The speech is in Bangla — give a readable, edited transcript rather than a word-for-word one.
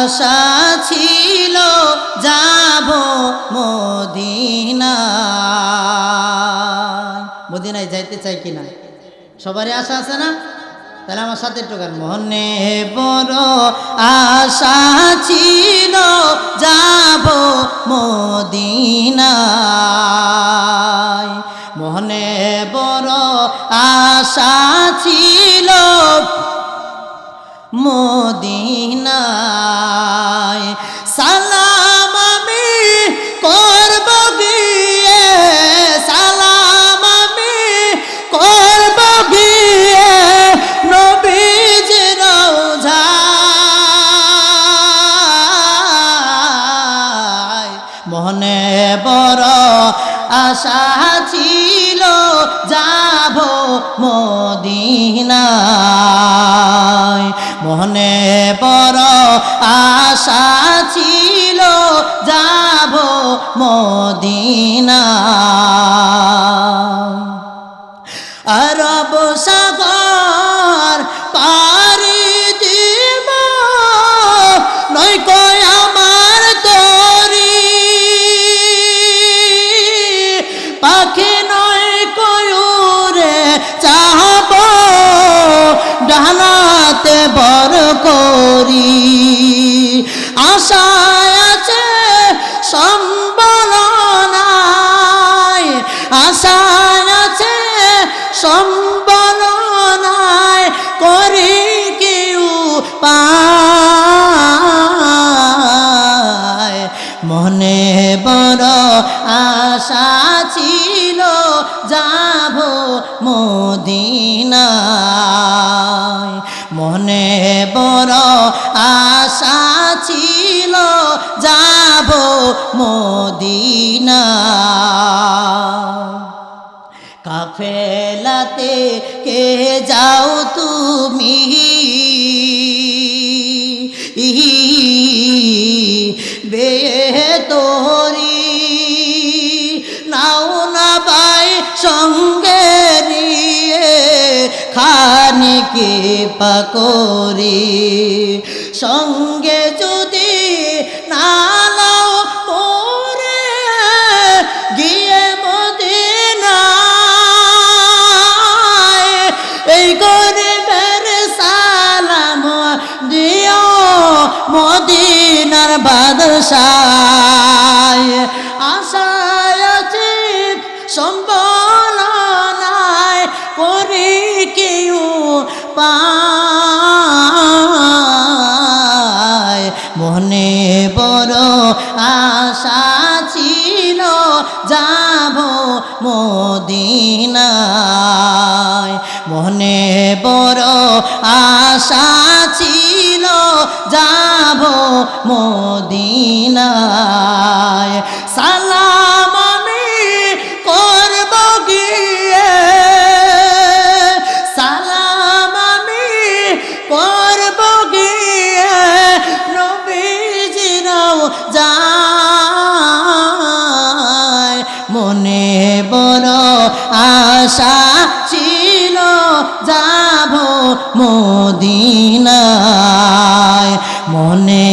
আশা ছিল যাব মদিনায়। মদিনায় যাইতে চাই কিনা? সবারই আশা আছে না? তাহলে আমার সাথে একটু গান। মনে বড় আশা ছিল যাব মদিনায়, মনে বড় আশা ছিল মদিনায়। সালাম আমি করব গিয়ে, সালাম আমি করব গিয়ে নবীজির রওজায়। মনে বড় আশা ছিল যাব মদিনায়, মনে বড় আশা ছিল যাব মদিনায়। আরব সাগর পাড়ি দিব নয়কো আমার তরি, পাখি নয় কয়ুরে চাহব ডানাতে বর করি। আশায় আছে সম্বল নাই, আশায় আছে সম্বল নাই, করি কেউ পায়। মনে বড় আশা ছিল যাব মদিনায়, মনে বড় আশা ছিল যাব মদিনায়। কাফেলাতে কে যাও তুমি, বেতরি নাও না ভাই সঙ্গে নিয়ে, খানিকে পাকরি সঙ্গে যদি না নাও পরে গিয়ে মদিনায়। এই গরিবের সালাম দিও মদিনার বাদশায়। আশায় আছি সম্বল নাই, করি কেউ পায়। মনে বড় আশা ছিল যাব মদিনায়, মনে বড় আশা ছিল যাব মদিনায়। সালাম আমি করব গিয়ে, সালাম আমি করব গিয়ে নবীজির রওজায়। মনে বড় আশা ছিল যাব মদিনায়, মনে